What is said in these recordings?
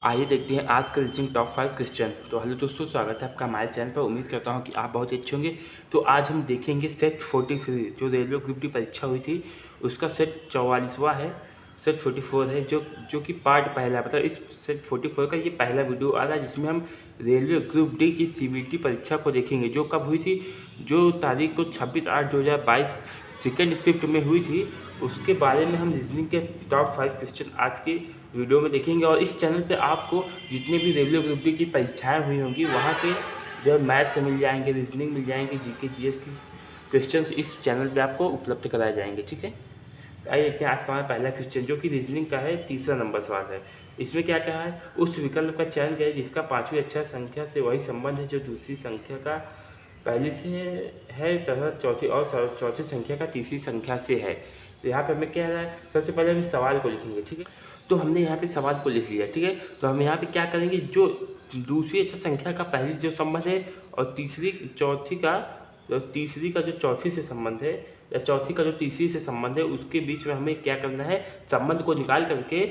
आइए देखते हैं आज का रीजनिंग टॉप 5 क्वेश्चन। तो हेलो दोस्तों, स्वागत है आपका हमारे चैनल पर। उम्मीद करता हूं कि आप बहुत ही अच्छे होंगे। तो आज हम देखेंगे सेट 43 जो रेलवे ग्रुप डी परीक्षा हुई थी उसका सेट 44वां है। सेट 44 है जो कि पार्ट पहला है। मतलब इस सेट 44 का ये पहला वीडियो आ रहा है जिसमें हम रेलवे ग्रुप डी की सीबीटी परीक्षा को देखेंगे जो कब हुई थी, जो तारीख को 26/8/2022 सेकेंड शिफ्ट में हुई थी। उसके बारे में हम रीजनिंग के टॉप 5 क्वेश्चन आज के वीडियो में देखेंगे। और इस चैनल पे आपको जितने भी रेलवे ग्रुप डी की परीक्षाएं हुई होंगी वहाँ के जो है मैथ्स मिल जाएंगे, रीजनिंग मिल जाएंगे, जीके जीएस की क्वेश्चंस इस चैनल पे आपको उपलब्ध कराए जाएंगे। ठीक है, आइए देखते हैं आज का हमारा पहला क्वेश्चन जो कि रीजनिंग का है। तीसरा नंबर सवाल है। इसमें क्या कहा है, उस विकल्प का चयन करें जिसका पांचवी अक्षर संख्या से वही संबंध है जो दूसरी संख्या का पहली से है तथा चौथी और चौथी संख्या का तीसरी संख्या से है। तो यहाँ पे हमें क्या है, सबसे पहले हम इस सवाल को लिखेंगे। ठीक है, तो हमने यहाँ पे सवाल को लिख लिया। ठीक है, तो हम यहाँ पे क्या करेंगे, जो दूसरी अक्षर संख्या का पहली जो संबंध है और तीसरी का जो चौथी से संबंध है या चौथी का जो तीसरी से संबंध है उसके बीच में हमें क्या करना है, संबंध को निकाल करके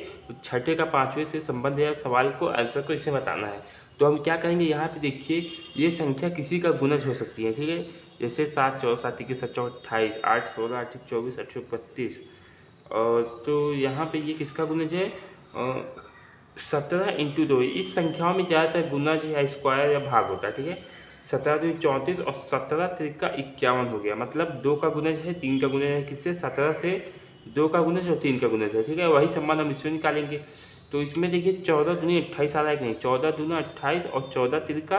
छठे का पांचवें से संबंध है या सवाल को आंसर को इसे बताना है। तो हम क्या करेंगे, यहाँ पे देखिए ये संख्या किसी का गुणज हो सकती है। ठीक है, जैसे 7 4 7 के 7 28, 8 16 8 24 8 32। और तो यहाँ पे ये किसका गुणज है, 17 × 2। इस संख्याओं में ज़्यादातर गुणज या स्क्वायर या भाग होता है। ठीक है, 17 दूनी 34 और 17 तिरका 51 हो गया। मतलब 2 का गुणज है, 3 का गुणज है, किससे, 17 से 2 का गुणज और 3 का गुणज है। ठीक है, वही संबंध हम इसमें निकालेंगे। तो इसमें देखिए 14 दूनी 28 आ रहा है कि नहीं, 14 दूना 28 और 14 तिरका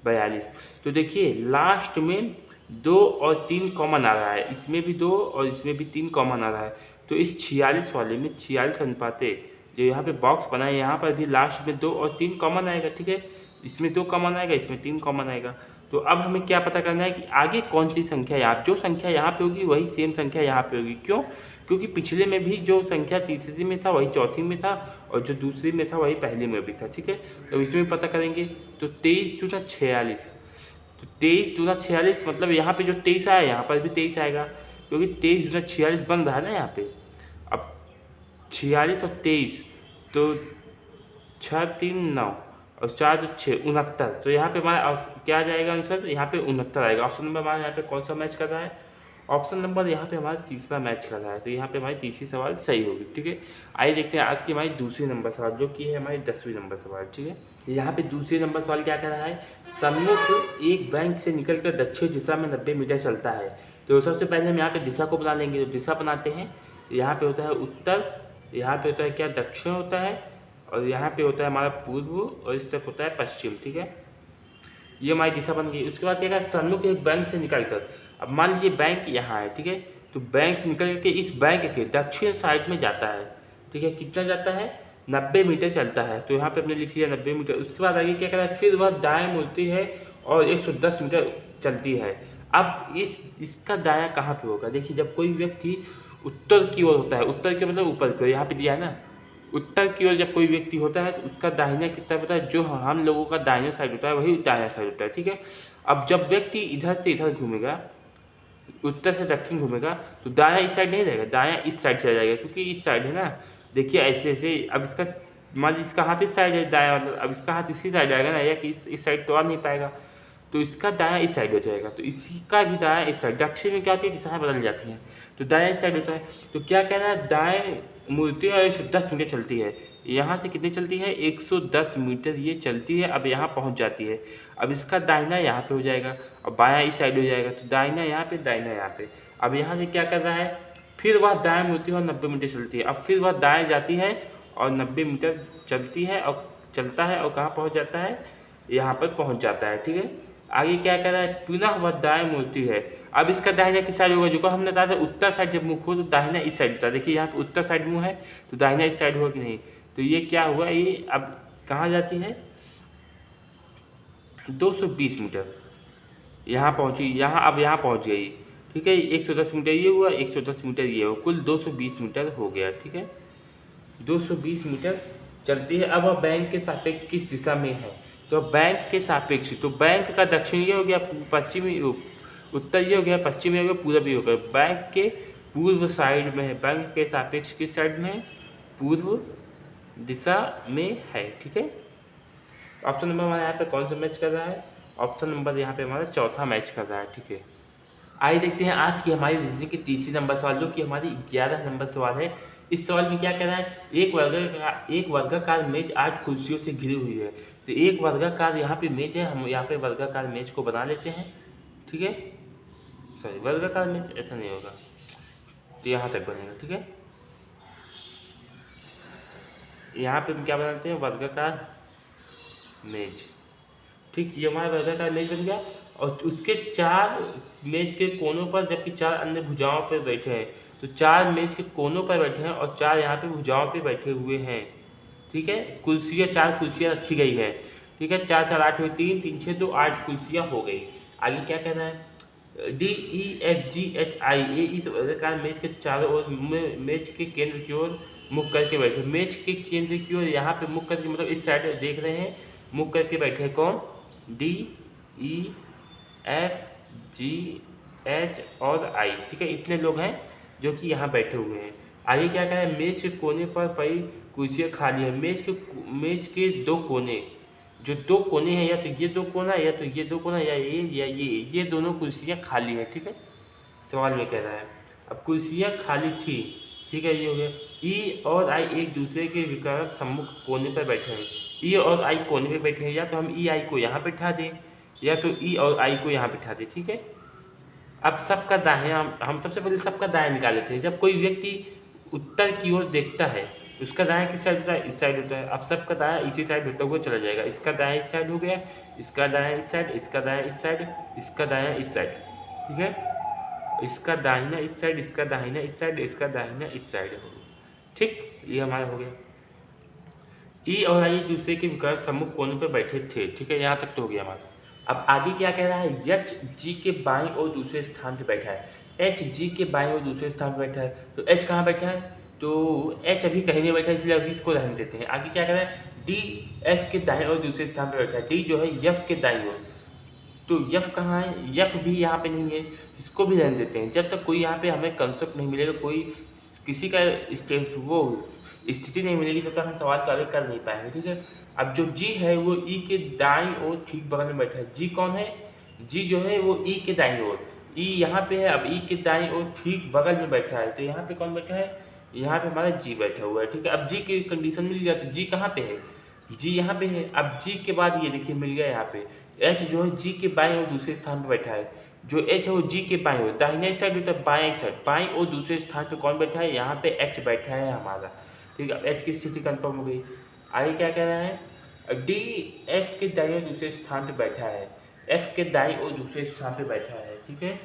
42। तो देखिए लास्ट में 2 और 3 कॉमन आ रहा है, इसमें भी 2 और इसमें भी 3 कॉमन आ रहा है। तो इस 46 वाले में 46 अनुपाते जो यहाँ पे बॉक्स बना है यहाँ पर भी लास्ट में 2 और 3 कॉमन आएगा। ठीक है, इसमें 2 कॉमन आएगा, इसमें 3 कॉमन आएगा। तो अब हमें क्या पता करना है कि आगे कौन सी संख्या, यहाँ जो संख्या यहाँ पे होगी वही सेम संख्या यहाँ पे होगी। क्यों, क्योंकि पिछले में भी जो संख्या तीसरी में था वही चौथी में था और जो दूसरी में था वही पहली में भी था। ठीक है, तो इसमें पता करेंगे। तो 23 दूना 46, तो 23 दूना 46 मतलब यहाँ पे जो 23 आया यहाँ पर भी 23 आएगा, क्योंकि 23 दूना 46 बन रहा है ना यहाँ पे। अब 46 और 23 तो 6 3 9 और 4 तो 6 69। तो यहाँ पे हमारा क्या आ जाएगा आंसर, यहाँ पे 69 आएगा। ऑप्शन नंबर हमारा यहाँ पे कौन सा मैच कर रहा है, ऑप्शन नंबर यहाँ पे हमारा तीसरा मैच कर रहा है। तो यहाँ पे हमारी तीसरी सवाल सही होगी। ठीक है, आइए देखते हैं आज की हमारी दूसरी नंबर सवाल जो कि है हमारी 10वीं नंबर सवाल। ठीक है, यहाँ पे दूसरी नंबर सवाल क्या कह रहा है, सन्मुख एक बैंक से निकलकर दक्षिण दिशा में 90 मीटर चलता है। तो सबसे पहले हम यहाँ पे दिशा को बना लेंगे। तो दिशा बनाते हैं, यहाँ पे होता है उत्तर, यहाँ पे होता है क्या, दक्षिण होता है, और यहाँ पे होता है हमारा पूर्व, और इस तरफ होता है पश्चिम। ठीक है, ये हमारी दिशा बन गई। उसके बाद क्या कहा, सन्मुख एक बैंक से निकलकर, अब मान लीजिए बैंक यहाँ है। ठीक है, तो बैंक से निकल के इस बैंक के दक्षिण साइड में जाता है। ठीक है, कितना जाता है, 90 मीटर चलता है। तो यहाँ पे हमने लिख लिया 90 मीटर। उसके बाद आगे क्या करा है, फिर वह दाएं मुड़ती है और 110 मीटर चलती है। अब इसका दाया कहाँ पे होगा, देखिए जब कोई व्यक्ति उत्तर की ओर होता है, उत्तर के मतलब ऊपर की ओर, यहाँ पे दिया है ना, उत्तर की ओर जब कोई व्यक्ति होता है तो उसका दाहिना किस तरफ होता है, जो हम लोगों का दाहिना साइड होता है वही दाहिना साइड होता है। ठीक है, अब जब व्यक्ति इधर से इधर घूमेगा, उत्तर से दक्षिण घूमेगा, तो दायां इस साइड नहीं रहेगा, दायां इस साइड चला जाएगा, क्योंकि इस साइड है ना। देखिए ऐसे ऐसे, अब इसका मान लीजिए इसका हाथ इस साइड है दायां, मतलब अब इसका हाथ इसी साइड आएगा ना, या कि इस साइड तो आ नहीं पाएगा, तो इसका दायां इस साइड हो जाएगा। तो इसी का भी दायां इस साइड, दक्षिण में क्या होती है, दिशाएं बदल जाती हैं, तो दायां इस साइड होता है। तो क्या कहना है, दाएं मुड़ती है और 110 मीटर चलती है। यहाँ से कितनी चलती है, 110 मीटर ये चलती है। अब यहाँ पहुँच जाती है। अब इसका दाहिना यहाँ पे हो जाएगा और बायां इस साइड हो जाएगा। तो दाहिना यहाँ पे, दाहिना यहाँ पे। अब यहाँ से क्या कर रहा है, फिर वह दाएं मुड़ती है और 90 मीटर चलती है। अब फिर वह दाएं जाती है और 90 मीटर चलती है और चलता है और कहाँ पहुँच जाता है, यहाँ पर पहुँच जाता है। ठीक है, आगे क्या कर रहा है, पुनः वह दाएं मुड़ती है। अब इसका दाहिना किस साइड होगा, जो हमने बताया था उत्तर साइड जब मुख हो तो दाहिना इस साइड होता है। देखिए यहाँ पे उत्तर साइड मुँह है तो दाहिना इस साइड होगा कि नहीं। तो ये क्या हुआ, ये अब कहाँ जाती है, 220 मीटर यहाँ पहुँची, यहाँ अब यहाँ पहुँच गई। ठीक है, 110 मीटर ये हुआ, 110 मीटर ये हुआ, कुल 220 मीटर हो गया। ठीक है, 220 मीटर चलती है। अब वह बैंक के सापेक्ष किस दिशा में है, तो बैंक के सापेक्ष, तो बैंक का दक्षिण ये हो गया, पश्चिमी उत्तर ये हो गया, पश्चिम ये हो गया, पूर्व ये हो गया। बैंक के पूर्व साइड में है, बैंक के सापेक्ष किस साइड में है, पूर्व दिशा में है। ठीक है, ऑप्शन नंबर हमारा यहाँ पे कौन सा मैच कर रहा है? ऑप्शन नंबर यहाँ पे हमारा चौथा मैच कर रहा है। ठीक है, आइए देखते हैं आज की हमारी रीजनिंग की तीसरी नंबर सवाल, जो कि हमारी 11 नंबर सवाल है। इस सवाल में क्या कह रहा है? एक वर्गाकार मेज 8 कुर्सियों से घिरी हुई है। तो एक वर्गाकार यहाँ पे मेज है, हम यहाँ पे वर्गाकार मेज को बना लेते हैं। ठीक है, सॉरी वर्गाकार मेज ऐसा नहीं होगा, तो यहाँ तक बनेगा। ठीक है, यहाँ पे हम क्या बनाते हैं? वर्गाकार मेज। ठीक, ये हमारा वर्गाकार मेज बन गया, और उसके 4 मेज के कोनों पर जबकि 4 अन्य भुजाओं पर बैठे हैं। तो 4 मेज के कोनों पर बैठे हैं और 4 यहाँ पे भुजाओं पे बैठे हुए हैं। ठीक है, कुर्सियाँ 4 कुर्सियाँ रखी गई है। ठीक है, 4 4 8 हुई, 3 3 6 2 8 कुर्सियाँ हो गई। आगे क्या कह रहा है? DEFGHI, ये इस वर्गाकार मेज के चारों ओर मेज के केंद्र की ओर मुख करके बैठे। मेज के केंद्र की ओर यहाँ पे मुख करके, मतलब इस साइड देख रहे हैं, मुख करके बैठे हैं। कौन? DEFGH और I। ठीक है, इतने लोग हैं जो कि यहाँ बैठे हुए हैं। आगे क्या कह रहा है? मेज के कोने पर पड़ी कुर्सियाँ खाली है। मेज के 2 कोने, जो 2 कोने हैं, या तो ये 2 कोना, या तो ये 2 कोना, या ये दोनों कुर्सियाँ खाली है। ठीक है, सवाल में कह रहा है। अब कुर्सियाँ खाली थी। ठीक है, ये हो गया। ई और आई एक दूसरे के विकर्ण सम्मुख कोने पर बैठे हैं। ई और आई कोने पे बैठे हैं, या तो हम ई आई को यहाँ बैठा दें, या तो ई और आई को यहाँ बैठा दें। ठीक है, अब सबका दायां, हम सबसे पहले सबका दायां निकाल लेते हैं। जब कोई व्यक्ति उत्तर की ओर देखता है, उसका दायां किस साइड होता है? इस साइड होता है। अब सबका दायां इसी साइड होता हुआ चला जाएगा। इसका दायां इस साइड हो गया, इसका दायां इस साइड, इसका दायां इस साइड, इसका दायां इस साइड। ठीक है, इसका दाहिना इस साइड, इसका दाहिना इस साइड, इसका दाहिना इस साइड हो गया। ठीक, ये हमारा हो गया। ई और आई एक दूसरे के विकर्ण सम्मुख कोने पर बैठे थे। ठीक है, यहाँ तक तो हो गया हमारा। अब आगे क्या कह रहा है? एच जी के बाईं और दूसरे स्थान पर बैठा है। एच जी के बाईं और दूसरे स्थान पर बैठा है, तो एच कहाँ बैठा है? तो एच अभी कहीं नहीं बैठा है, इसलिए अभी इसको रहने देते हैं। आगे क्या कह रहा है? डी एफ के दाएं और दूसरे स्थान पर बैठा है। डी जो है एफ के दाईं ओर, तो यफ कहाँ है? यफ भी यहाँ पे नहीं है, इसको भी रहने देते हैं। जब तक कोई यहाँ पे हमें कंसेप्ट नहीं मिलेगा, कोई किसी का वो स्थिति नहीं मिलेगी, तब तक हम सवाल का हल कर नहीं पाएंगे। ठीक है, अब जो जी है वो ई के दाईं ओर ठीक बगल में बैठा है। जी कौन है? जी जो है वो ई के दाईं ओर, ई यहाँ पे है। अब ई के दाईं ओर ठीक बगल में बैठा है, तो यहाँ पे कौन बैठा है? यहाँ पे हमारा जी बैठा हुआ है। ठीक है, अब जी की कंडीशन मिल गया, तो जी कहाँ पे है? जी यहाँ पे है। अब जी के बाद ये देखिए मिल गया यहाँ पे एच जो है जी के बाएं और दूसरे स्थान पर बैठा है। जो एच है वो जी के बाएं ओर, दाहिने साइड होता है बाएं साइड, बाएं और दूसरे स्थान पे कौन बैठा है? यहाँ पे एच बैठा है हमारा। ठीक है, एच की स्थिति कंफर्म हो गई। आगे क्या कह रहा है? डी एफ के दाएं और दूसरे स्थान पे बैठा है। एफ के दाएं और दूसरे स्थान पे बैठा है। ठीक है,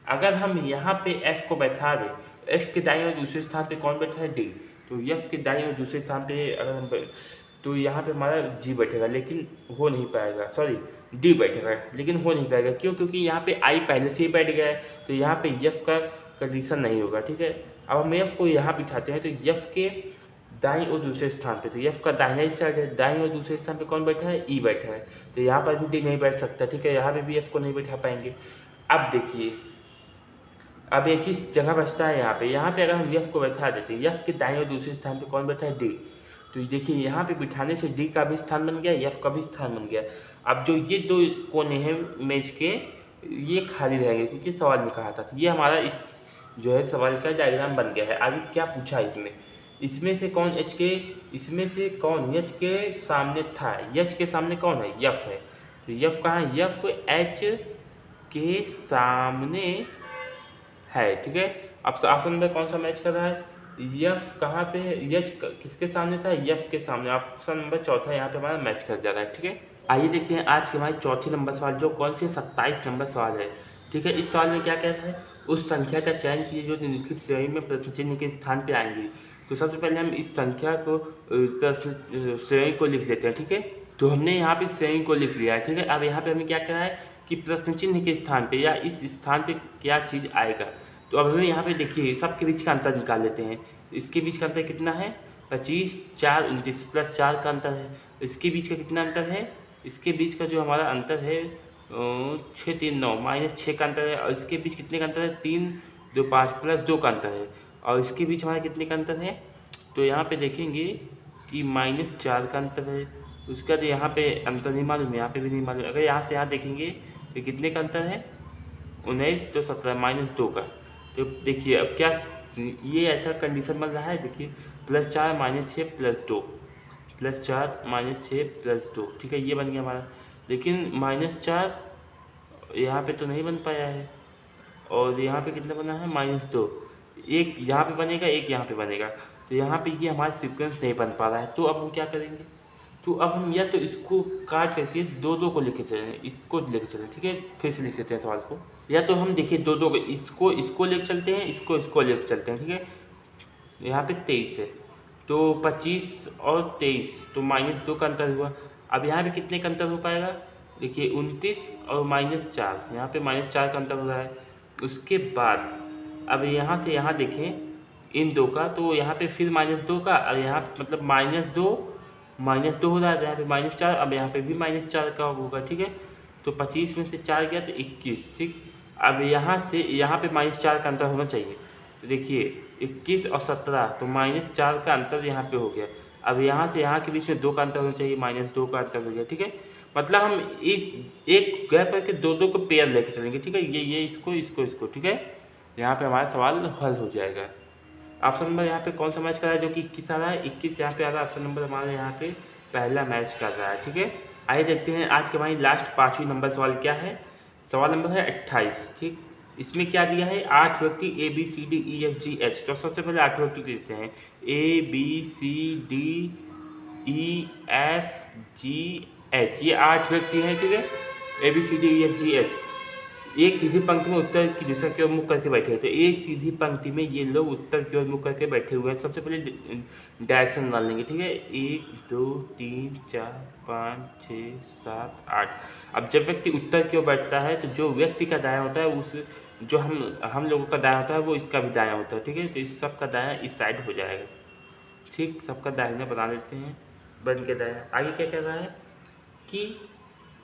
अगर हम यहाँ पे एफ को बैठा दें, एफ के दाएं और दूसरे स्थान पे कौन बैठा है? डी। तो एफ के दाएं और दूसरे स्थान पे अगर हम तो यहाँ पे हमारा जी बैठेगा, लेकिन हो नहीं पाएगा। सॉरी, डी बैठेगा, लेकिन हो नहीं पाएगा। क्यों? क्योंकि यहाँ पे आई पहले से ही बैठ गया है, तो यहाँ पे एफ का कंडीशन नहीं होगा। ठीक है, अब हम एफ को यहाँ बिठाते हैं, तो एफ के दाईं और दूसरे स्थान पे, तो एफ का दाहिना ही साइड है, दाईं और दूसरे स्थान पे कौन बैठा है? ई बैठा है, तो यहाँ पर भी डी नहीं बैठ सकता। ठीक है, यहाँ पे भी एफ को नहीं बैठा पाएंगे। अब देखिए, अब एक ही जगह बचता है यहाँ पे अगर हम एफ को बैठा देते हैं, एफ के दाईं और दूसरे स्थान पे कौन बैठा है? डी। तो देखिए यहाँ पे बिठाने से डी का भी स्थान बन गया, एफ का भी स्थान बन गया। अब जो ये 2 कोने हैं मेज के, ये खाली रहेंगे, क्योंकि सवाल में कहा था। तो ये हमारा इस जो है सवाल का डायग्राम बन गया है। आगे क्या पूछा इसमें से कौन एच के, इसमें से कौन एच के सामने था? एच के सामने कौन है? एफ है। तो एफ कहाँ है? एफ एच के सामने है। ठीक है, अब ऑप्शन नंबर कौन सा मैच कर रहा है? एफ कहाँ पे है? एच किसके सामने था? एफ के सामने। ऑप्शन नंबर चौथा यहाँ पे हमारा मैच कर जा रहा है। ठीक है, आइए देखते हैं आज के हमारे चौथी नंबर सवाल, जो कौन से 27 नंबर सवाल है। ठीक है, इस सवाल में क्या कह रहा है? उस संख्या का चयन कीजिए जो निम्नलिखित श्रेणी में प्रश्न चिन्ह के स्थान पे आएंगी। तो सबसे पहले हम इस संख्या को प्रश्न श्रेणी को लिख लेते हैं। ठीक है, तो हमने यहाँ पे श्रेणी को लिख लिया है। ठीक है, अब यहाँ पे हमें क्या कह रहा है कि प्रश्न चिन्ह के स्थान पे या इस स्थान पे क्या चीज़ आएगा। तो अब हमें यहाँ पे देखिए सबके बीच का अंतर निकाल लेते हैं। इसके बीच का अंतर कितना है? 25 4 29 प्लस 4 का अंतर है। इसके बीच का कितना अंतर है? इसके बीच का जो हमारा अंतर है 6 3 9 माइनस 6 का अंतर है। और इसके बीच कितने का अंतर है? 3 2 5 प्लस 2 का अंतर है। और इसके बीच हमारा कितने का अंतर है? तो यहाँ पे देखेंगे कि -4 का अंतर है। उसके बाद यहाँ पे अंतर नहीं मालूम, यहाँ पे भी नहीं मालूम। अगर यहाँ से यहाँ देखेंगे तो कितने का अंतर है, 19 तो 17 -2 का। तो देखिए अब क्या ये ऐसा कंडीशन बन रहा है, देखिए +4 -6 +2 +4 -6 +2, ठीक है, ये बन गया हमारा। लेकिन -4 यहाँ पे तो नहीं बन पाया है, और यहाँ पे कितना बना है -2। एक यहाँ पे बनेगा, एक यहाँ पे बनेगा, तो यहाँ पे ये हमारा सीक्वेंस नहीं बन पा रहा है। तो अब हम क्या करेंगे, तो अब हम या तो इसको काट करके दो दो को लेके चलें, इसको लेके चलें, ठीक है। फिर से लिख लेते हैं सवाल को, या तो हम देखिए दो दो को, इसको लेके चलते हैं, इसको लेके चलते हैं, ठीक है। यहाँ पे 23 है, तो 25 और 23, तो -2 का अंतर हुआ। अब यहाँ पे कितने का अंतर हो पाएगा, देखिए 29 और -4, यहाँ पे -4 का अंतर हो रहा है। उसके बाद अब यहाँ से यहाँ देखें इन दो का, तो यहाँ पे फिर -2 का, और यहाँ मतलब -2 हो रहा है, यहाँ पे -4, अब यहाँ पे भी -4 का होगा, ठीक है। तो 25 में से 4 गया तो 21, ठीक। अब यहाँ से यहाँ पे -4 का अंतर होना चाहिए, तो देखिए 21 और 17, तो -4 का अंतर यहाँ पे हो गया। अब यहाँ से यहाँ के बीच में 2 का अंतर होना चाहिए, -2 का अंतर हो गया, ठीक है। मतलब हम इस एक गैप करके दो दो को पेयर लेके चलेंगे, ठीक है। ये इसको, ठीक है। यहाँ पे हमारा सवाल हल हो जाएगा। ऑप्शन नंबर यहाँ पे कौन सा मैच कर रहा है, जो कि 21 आ रहा है, 21 यहाँ पे आ रहा है। ऑप्शन नंबर हमारे यहाँ पे पहला मैच कर रहा है, ठीक है। आइए देखते हैं आज के भाई लास्ट 5वीं नंबर सवाल क्या है। सवाल नंबर है 28, ठीक। इसमें क्या दिया है, 8 व्यक्ति ABCDEFGH। तो सबसे पहले 8 व्यक्ति लेते हैं, ABCDEFGH, ये 8 व्यक्ति हैं, ठीक है। ABCDEFGH एक सीधी पंक्ति में उत्तर की दिशा की ओर मुख करके बैठे थे। एक सीधी पंक्ति में ये लोग उत्तर की ओर मुख करके बैठे हुए हैं। सबसे पहले डायरेक्शन डाल लेंगे, ठीक है। 1 2 3 4 5 6 7 8। अब जब व्यक्ति उत्तर की ओर बैठता है तो जो व्यक्ति का दायां होता है, उस जो हम लोगों का दायां होता है वो इसका भी दायां होता है, ठीक है। तो इस सबका दायां इस साइड हो जाएगा, ठीक। सबका दाहिना बना लेते हैं, बन के दायां। आगे क्या कह रहा है कि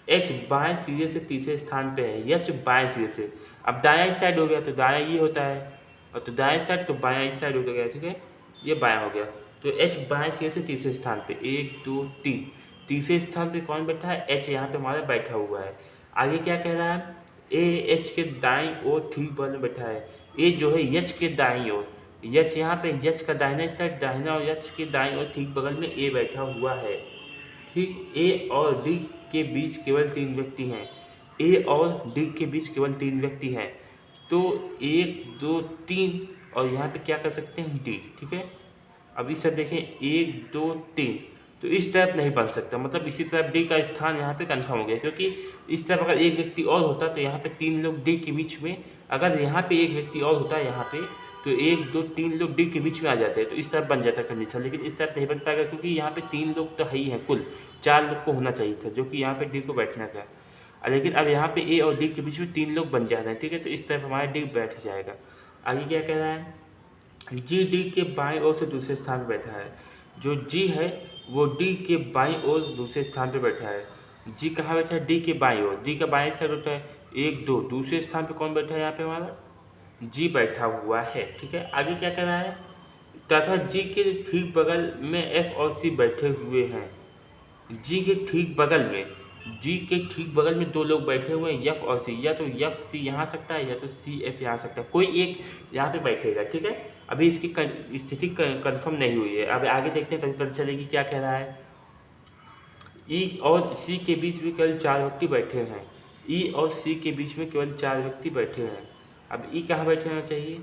H बाएं सिरे से तीसरे स्थान पे है, H बाएं सिरे से। अब दायां इस साइड हो गया तो दायां ये होता है, और तो दाएं साइड तो बायां इस साइड हो गया, ठीक है। ये बायां हो गया, तो H बाएं सिरे से तीसरे स्थान पे, 1 2 3। तीसरे स्थान पे कौन बैठा है, H यहाँ पे हमारा बैठा हुआ है। आगे क्या कह रहा है, A H के दाईं ओर ठीक बगल में बैठा है। A जो है H के दाईं ओर, H यहाँ पे H का दाहिना साइड दाहिना, और H के दाईं ओर ठीक बगल में A बैठा हुआ है, ठीक। A और D के बीच केवल 3 व्यक्ति हैं, A और D के बीच केवल 3 व्यक्ति हैं। तो 1 2 3, और यहाँ पे क्या कर सकते हैं, D, ठीक है। अब इस तरफ देखें 1 2 3, तो इस तरफ नहीं बन सकता, मतलब इसी तरफ D का स्थान यहाँ पे कंफर्म हो गया, क्योंकि इस तरफ अगर एक व्यक्ति और होता तो यहाँ पे 3 लोग D के बीच में, अगर यहाँ पे एक व्यक्ति और होता यहाँ पे तो 1 2 3 लोग D के बीच में आ जाते हैं, तो इस तरफ बन जाता कंडीशन। लेकिन इस तरफ नहीं बन पाएगा, क्योंकि यहाँ पे 3 लोग तो है ही हैं, कुल 4 लोग को होना चाहिए था, जो कि यहाँ पे D को बैठना था। लेकिन अब यहाँ पे A और D के बीच में 3 लोग बन जा रहे हैं, ठीक है। तो इस तरफ हमारा D बैठ जाएगा। आगे क्या कह रहा है, G D के बाएं ओर से दूसरे स्थान पर बैठा है। जो G है वो D के बाईं ओर दूसरे स्थान पर बैठा है। G कहाँ बैठा है, D के बाईं ओर, D का बाएं साइड होता है। 1 2, दूसरे स्थान पे कौन बैठा है, यहाँ पे हमारा G बैठा हुआ है, ठीक है। आगे क्या कर रहा है, तथा G के ठीक बगल में F और C बैठे हुए हैं। G के ठीक बगल में, G के ठीक बगल में 2 लोग बैठे हुए हैं, F और C। या तो F C यहाँ आ सकता है, या तो C F यहाँ आ सकता है, कोई एक यहाँ पे बैठेगा, ठीक है। अभी इसकी स्थिति कंफर्म नहीं हुई है। अब आगे देखते हैं तभी पता चलेगी क्या कह रहा है। E और C के बीच में केवल 4 व्यक्ति बैठे हैं। E और C के बीच में केवल 4 व्यक्ति बैठे हैं। अब E कहाँ बैठे होना चाहिए,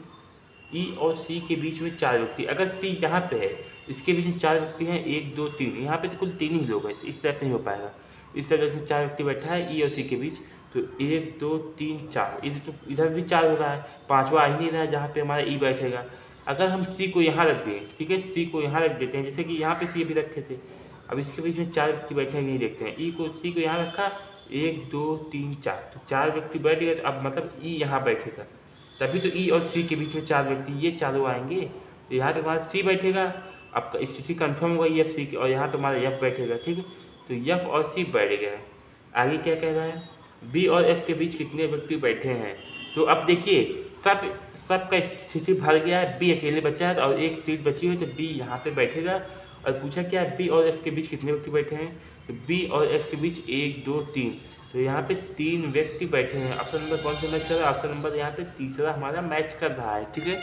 E और C के बीच में 4 व्यक्ति, अगर C यहाँ पे है, इसके बीच में 4 व्यक्ति हैं, 1 2 3, यहाँ पे तो कुल 3 ही लोग हैं, तो इस तरफ नहीं हो पाएगा। इस तरह से 4 व्यक्ति बैठा है E और C के बीच, तो 1 2 3 4, इधर भी 4 हो रहा है, 5वां आ ही नहीं रहा है जहाँ पे हमारा E बैठेगा। अगर हम C को यहाँ रख दें, ठीक है, C को यहाँ रख देते हैं, जैसे कि यहाँ पे C भी रखे थे। अब इसके बीच में 4 व्यक्ति बैठे नहीं देखते हैं, C को यहाँ रखा, 1 2 3 4, तो 4 व्यक्ति बैठ गए। तो अब मतलब E यहाँ बैठेगा, तभी तो E और C के बीच में 4 व्यक्ति, ये चारों आएंगे, तो यहाँ पे हमारा C बैठेगा। अब स्थिति कंफर्म होगा F C की, और यहाँ पे हमारा F बैठेगा, ठीक है। तो F और C बैठ गए। आगे क्या कह रहा है, B और F के बीच कितने व्यक्ति बैठे हैं। तो अब देखिए सब का स्थिति भर गया है, B अकेले बचा है, और एक सीट बची हुई, तो B यहाँ पे बैठेगा, और पूछा क्या बी और एफ के बीच कितने व्यक्ति बैठे हैं, तो बी और एफ के बीच 1 2 3, तो यहाँ पे 3 व्यक्ति बैठे हैं। ऑप्शन नंबर कौन सा मैच कर रहा है, ऑप्शन नंबर यहाँ पे तीसरा हमारा मैच कर रहा है। ठीक है।